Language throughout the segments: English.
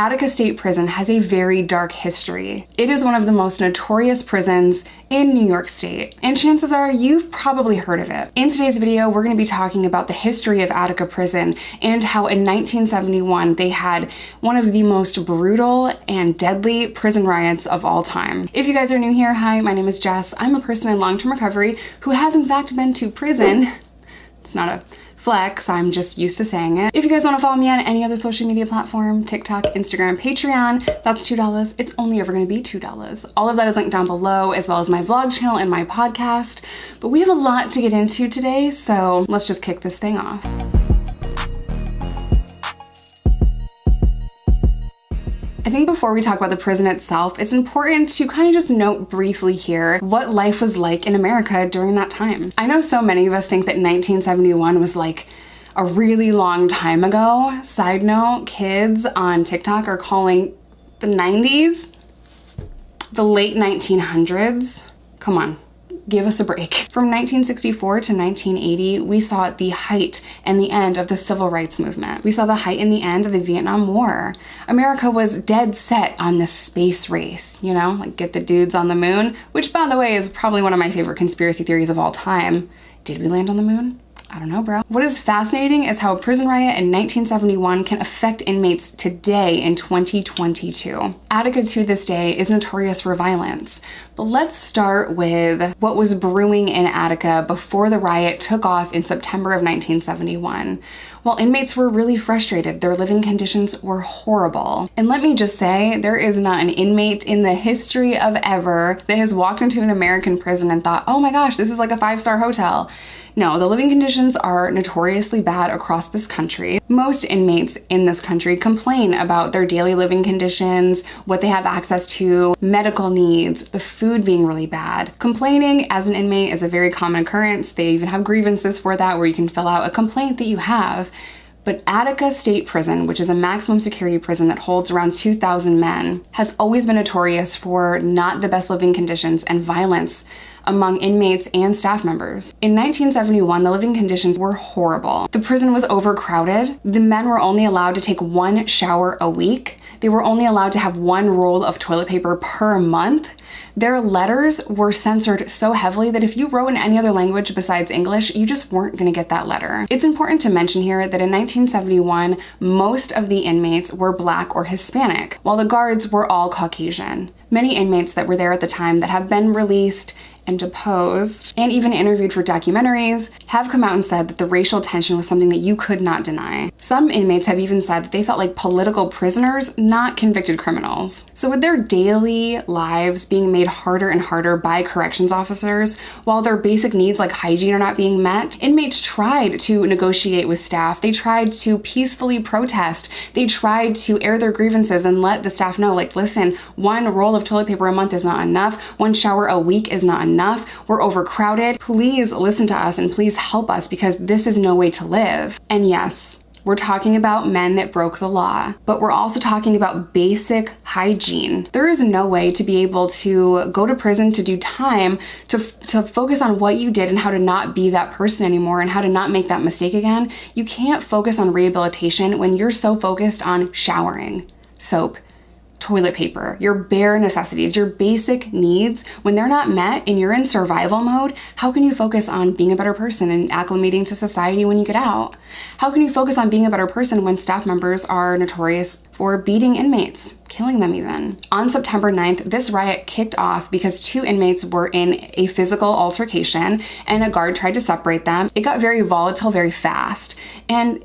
Attica State Prison has a very dark history. It is one of the most notorious prisons in New York State, and chances are you've probably heard of it. In today's video, we're going to be talking about the history of Attica Prison and how in 1971 they had one of the most brutal and deadly prison riots of all time. If you guys are new here, hi, my name is Jess. I'm a person in long-term recovery who has in fact been to prison. It's not a flex, I'm just used to saying it. If you guys want to follow me on any other social media platform, TikTok, Instagram, Patreon, that's $2. It's only ever going to be $2. All of that is linked down below, as well as my vlog channel and my podcast. But we have a lot to get into today, so let's just kick this thing off. I think before we talk about the prison itself, it's important to kind of just note briefly here what life was like in America during that time. I know so many of us think that 1971 was like a really long time ago. Side note, kids on TikTok are calling the 90s the late 1900s. Come on. Give us a break. From 1964 to 1980, we saw the height and the end of the civil rights movement. We saw the height and the end of the Vietnam War. America was dead set on this space race, you know, like get the dudes on the moon, which by the way is probably one of my favorite conspiracy theories of all time. Did we land on the moon? I don't know, bro. What is fascinating is how a prison riot in 1971 can affect inmates today in 2022. Attica to this day is notorious for violence. But let's start with what was brewing in Attica before the riot took off in September of 1971. While inmates were really frustrated, their living conditions were horrible. And let me just say, there is not an inmate in the history of ever that has walked into an American prison and thought, oh my gosh, this is like a 5-star hotel. No, the living conditions are notoriously bad across this country. Most inmates in this country complain about their daily living conditions, what they have access to, medical needs, the food being really bad. Complaining as an inmate is a very common occurrence. They even have grievances for that where you can fill out a complaint that you have. But Attica State Prison, which is a maximum security prison that holds around 2,000 men, has always been notorious for not the best living conditions and violence among inmates and staff members. In 1971, the living conditions were horrible. The prison was overcrowded. The men were only allowed to take 1 shower a week. They were only allowed to have 1 roll of toilet paper per month. Their letters were censored so heavily that if you wrote in any other language besides English, you just weren't gonna get that letter. It's important to mention here that in 1971, most of the inmates were Black or Hispanic, while the guards were all Caucasian. Many inmates that were there at the time that have been released and deposed and even interviewed for documentaries have come out and said that the racial tension was something that you could not deny. Some inmates have even said that they felt like political prisoners, not convicted criminals. So with their daily lives being made harder and harder by corrections officers, while their basic needs like hygiene are not being met, inmates tried to negotiate with staff. They tried to peacefully protest. They tried to air their grievances and let the staff know, like, listen, 1 roll of toilet paper a month is not enough. 1 shower a week is not enough. We're overcrowded. Please listen to us and please help us because this is no way to live. And yes, we're talking about men that broke the law, but we're also talking about basic hygiene. There is no way to be able to go to prison to do time, to focus on what you did and how to not be that person anymore and how to not make that mistake again. You can't focus on rehabilitation when you're so focused on showering, soap, toilet paper, your bare necessities, your basic needs. When they're not met and you're in survival mode, how can you focus on being a better person and acclimating to society when you get out? How can you focus on being a better person when staff members are notorious for beating inmates, killing them even? On September 9th, this riot kicked off because 2 inmates were in a physical altercation and a guard tried to separate them. It got very volatile very fast, and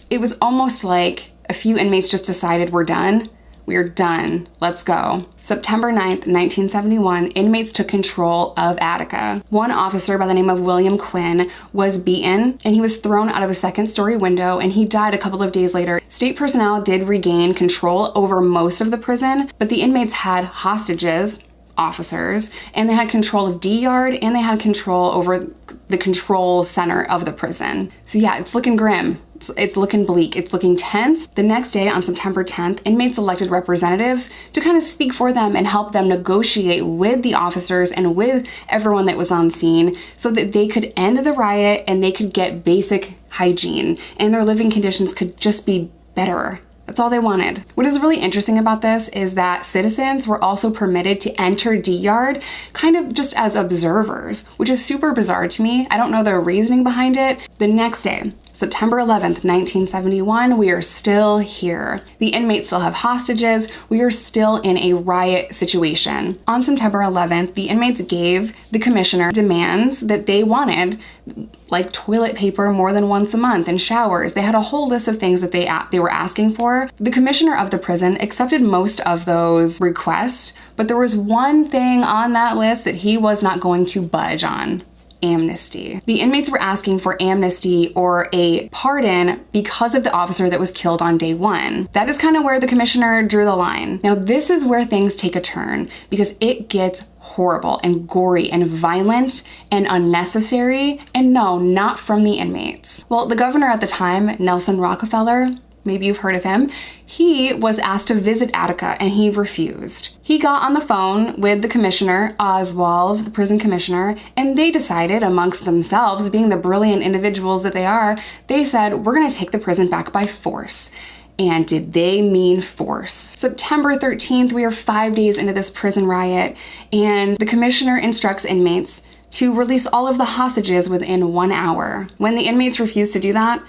it was almost like a few inmates just decided, we're done. We're done. Let's go. September 9th, 1971, inmates took control of Attica. One officer by the name of William Quinn was beaten and he was thrown out of a 2nd-story window and he died a couple of days later. State personnel did regain control over most of the prison, but the inmates had hostages, officers, and they had control of D yard and they had control over the control center of the prison. So yeah, it's looking grim. It's looking bleak. It's looking tense. The next day on September 10th, inmates elected representatives to kind of speak for them and help them negotiate with the officers and with everyone that was on scene so that they could end the riot and they could get basic hygiene and their living conditions could just be better. That's all they wanted. What is really interesting about this is that citizens were also permitted to enter D Yard kind of just as observers, which is super bizarre to me. I don't know the reasoning behind it. The next day, September 11th, 1971, we are still here. The inmates still have hostages. We are still in a riot situation. On September 11th, the inmates gave the commissioner demands that they wanted, like toilet paper more than once a month and showers. They had a whole list of things that they were asking for. The commissioner of the prison accepted most of those requests, but there was one thing on that list that he was not going to budge on. Amnesty. The inmates were asking for amnesty or a pardon because of the officer that was killed on day one. That is kind of where the commissioner drew the line. Now, this is where things take a turn because it gets horrible and gory and violent and unnecessary, and no, not from the inmates. Well, the governor at the time, Nelson Rockefeller, maybe you've heard of him, he was asked to visit Attica and he refused. He got on the phone with the commissioner, Oswald, the prison commissioner, and they decided amongst themselves, being the brilliant individuals that they are, they said, we're gonna take the prison back by force. And did they mean force? September 13th, we are 5 days into this prison riot, and the commissioner instructs inmates to release all of the hostages within 1 hour. When the inmates refused to do that,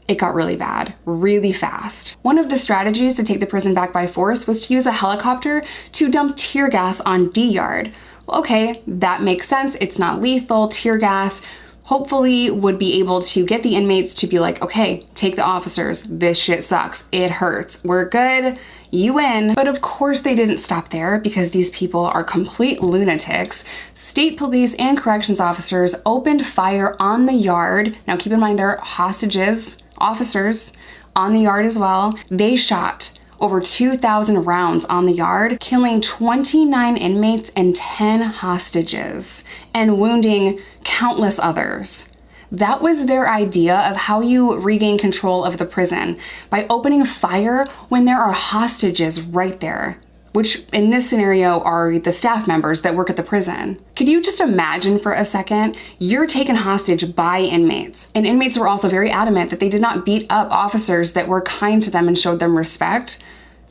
it got really bad, really fast. One of the strategies to take the prison back by force was to use a helicopter to dump tear gas on D Yard. Well, okay, that makes sense. It's not lethal. Tear gas hopefully would be able to get the inmates to be like, okay, take the officers. This shit sucks. It hurts. We're good. You win. But of course they didn't stop there because these people are complete lunatics. State police and corrections officers opened fire on the yard. Now keep in mind they're hostages, officers on the yard as well. They shot over 2,000 rounds on the yard, killing 29 inmates and 10 hostages, and wounding countless others. That was their idea of how you regain control of the prison, by opening fire when there are hostages right there, which in this scenario are the staff members that work at the prison. Could you just imagine for a second, you're taken hostage by inmates. And inmates were also very adamant that they did not beat up officers that were kind to them and showed them respect.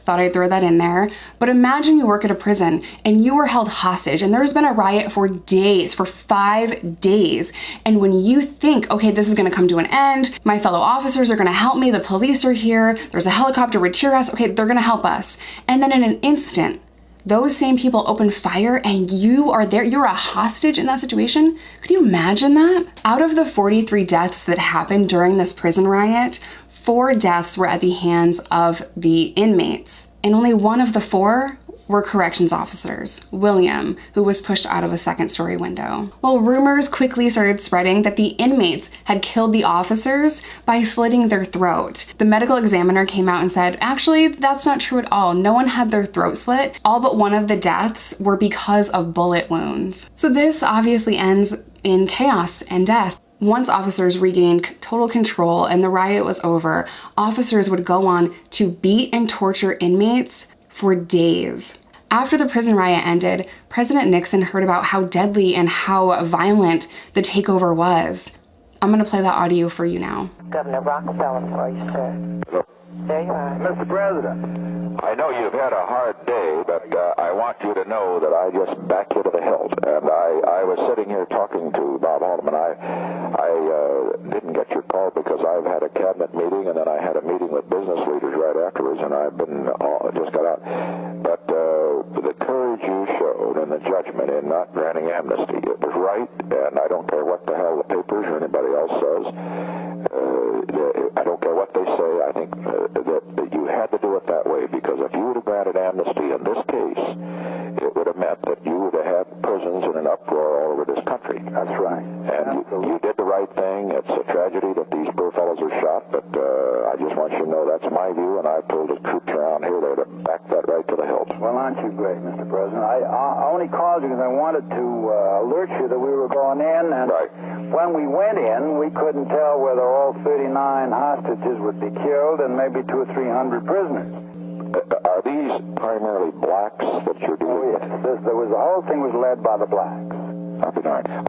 Thought I'd throw that in there. But imagine you work at a prison and you were held hostage and there's been a riot for days, for 5 days. And when you think, okay, this is gonna come to an end, my fellow officers are gonna help me, the police are here, there's a helicopter with tear gas, okay, they're gonna help us. And then in an instant, those same people open fire and you are there, you're a hostage in that situation? Could you imagine that? Out of the 43 deaths that happened during this prison riot, 4 deaths were at the hands of the inmates, and only 1 of the 4 were corrections officers, William, who was pushed out of a 2nd-story window. Well, rumors quickly started spreading that the inmates had killed the officers by slitting their throat. The medical examiner came out and said, actually, that's not true at all. No one had their throat slit. All but 1 of the deaths were because of bullet wounds. So this obviously ends in chaos and death. Once officers regained total control and the riot was over, officers would go on to beat and torture inmates for days. After the prison riot ended, President Nixon heard about how deadly and how violent the takeover was. I'm gonna play that audio for you now. Governor Rockefeller for you, sir. Hello. There you are. Mr. President, I know you've had a hard day, but I want you to know that I just back you to the hilt. And I was sitting here talking to Bob Haldeman. I didn't get your call because I've had a cabinet meeting, and then I had a meeting with business leaders right afterwards, and I've been just got out. But the courage you showed and the judgment in not granting amnesty, it was right, and I don't care what the hell the papers or anybody else says. I don't care what they say. I think that you had to do it that way, because if you would have granted amnesty in this case, it would have meant that you would have had prisons in an uproar all over this country. That's right. And you did the right thing. It's a tragedy that these poor fellows are shot, but I just want you to know that's my view, and I've told the troops around here there to back that right to the hilt. Well, aren't you great, Mr. President? I only called you because I wanted to alert you that we were going in, and Right. when we went in, we couldn't tell whether all 39 hostages would be killed and maybe 200 or 300 prisoners. Are these primarily blacks that you're dealing with? The whole thing was led by the blacks.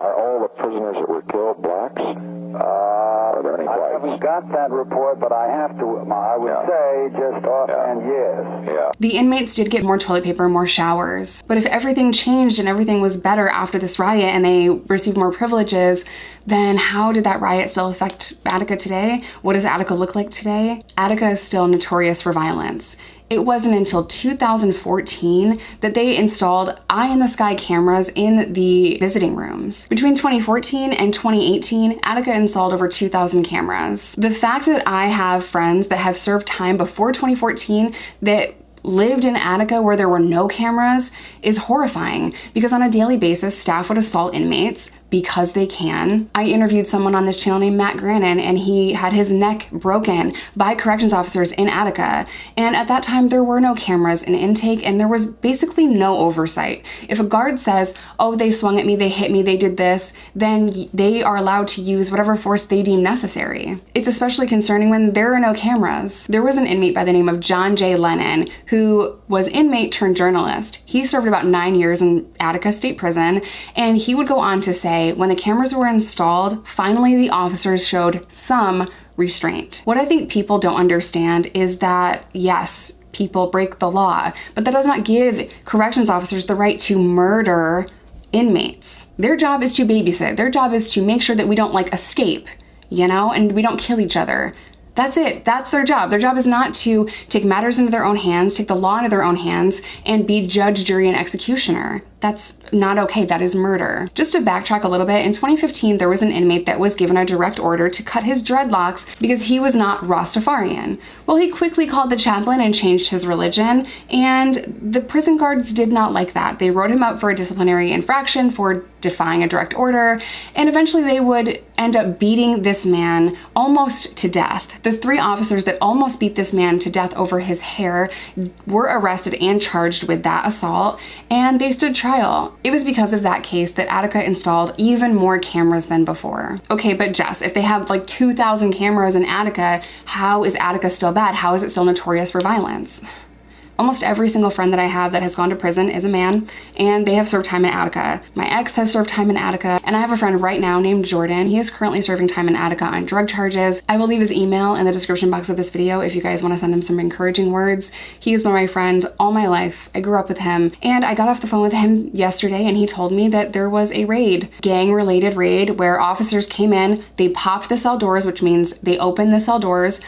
Are all the prisoners that were killed blacks? Or Are there any I flights? haven't got that report, but I have to. I would say just offhand, yes. Yeah. The inmates did get more toilet paper, more showers. But if everything changed and everything was better after this riot and they received more privileges, then how did that riot still affect Attica today? What does Attica look like today? Attica is still notorious for violence. It wasn't until 2014 that they installed eye-in-the-sky cameras in the visiting rooms. Between 2014 and 2018, Attica installed over 2,000 cameras. The fact that I have friends that have served time before 2014 that lived in Attica where there were no cameras is horrifying, because on a daily basis, staff would assault inmates because they can. I interviewed someone on this channel named Matt Grannon, and he had his neck broken by corrections officers in Attica. And at that time, there were no cameras in intake, and there was basically no oversight. If a guard says, oh, they swung at me, they hit me, they did this, then they are allowed to use whatever force they deem necessary. It's especially concerning when there are no cameras. There was an inmate by the name of John J. Lennon, who was inmate turned journalist. He served about 9 years in Attica State Prison, and he would go on to say, when the cameras were installed, finally the officers showed some restraint. What I think people don't understand is that, yes, people break the law, but that does not give corrections officers the right to murder inmates. Their job is to babysit. Their job is to make sure that we don't escape, and we don't kill each other. That's it. That's their job. Their job is not to take matters into their own hands, take the law into their own hands, and be judge, jury, and executioner. That's not okay. That is murder. Just to backtrack a little bit, in 2015, there was an inmate that was given a direct order to cut his dreadlocks because he was not Rastafarian. Well, he quickly called the chaplain and changed his religion, and the prison guards did not like that. They wrote him up for a disciplinary infraction for defying a direct order, and eventually they would end up beating this man almost to death. The 3 officers that almost beat this man to death over his hair were arrested and charged with that assault, and they stood trial. It was because of that case that Attica installed even more cameras than before. Okay, but Jess, if they have 2,000 cameras in Attica, how is Attica still bad? How is it still notorious for violence? Almost every single friend that I have that has gone to prison is a man, and they have served time in Attica. My ex has served time in Attica, and I have a friend right now named Jordan. He is currently serving time in Attica on drug charges. I will leave his email in the description box of this video if you guys want to send him some encouraging words. He has been my friend all my life. I grew up with him, and I got off the phone with him yesterday, and he told me that there was a raid, gang-related raid, where officers came in, they popped the cell doors, which means they opened the cell doors,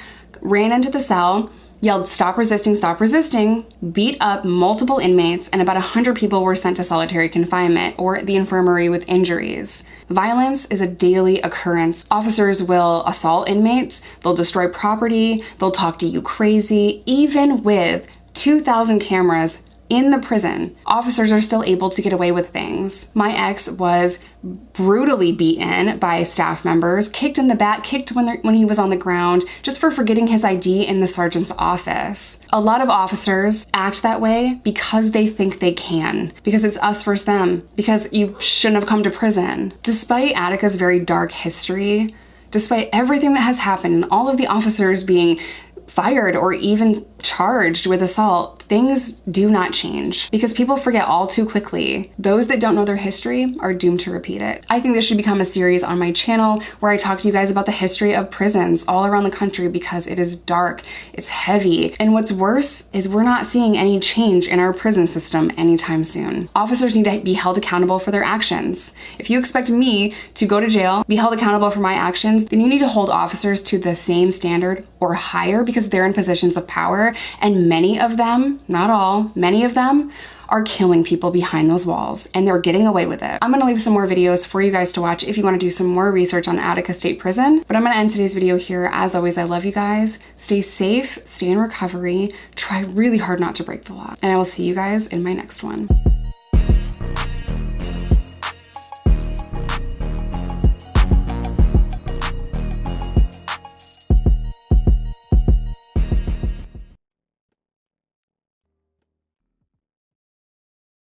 ran into the cell, yelled, stop resisting, beat up multiple inmates, and about 100 people were sent to solitary confinement or the infirmary with injuries. Violence is a daily occurrence. Officers will assault inmates, they'll destroy property, they'll talk to you crazy. Even with 2,000 cameras in the prison, officers are still able to get away with things. My ex was brutally beaten by staff members, kicked in the back, kicked when he was on the ground, just for forgetting his ID in the sergeant's office. A lot of officers act that way because they think they can, because it's us versus them, because you shouldn't have come to prison. Despite Attica's very dark history, despite everything that has happened and all of the officers being fired or even charged with assault, things do not change because people forget all too quickly. Those that don't know their history are doomed to repeat it. I think this should become a series on my channel where I talk to you guys about the history of prisons all around the country because it is dark, it's heavy, and what's worse is we're not seeing any change in our prison system anytime soon. Officers need to be held accountable for their actions. If you expect me to go to jail, be held accountable for my actions, then you need to hold officers to the same standard or higher because they're in positions of power, and many of them, not all, many of them are killing people behind those walls, and they're getting away with it. I'm gonna leave some more videos for you guys to watch if you wanna do some more research on Attica State Prison, but I'm gonna end today's video here. As always, I love you guys. Stay safe, stay in recovery, try really hard not to break the law, and I will see you guys in my next one.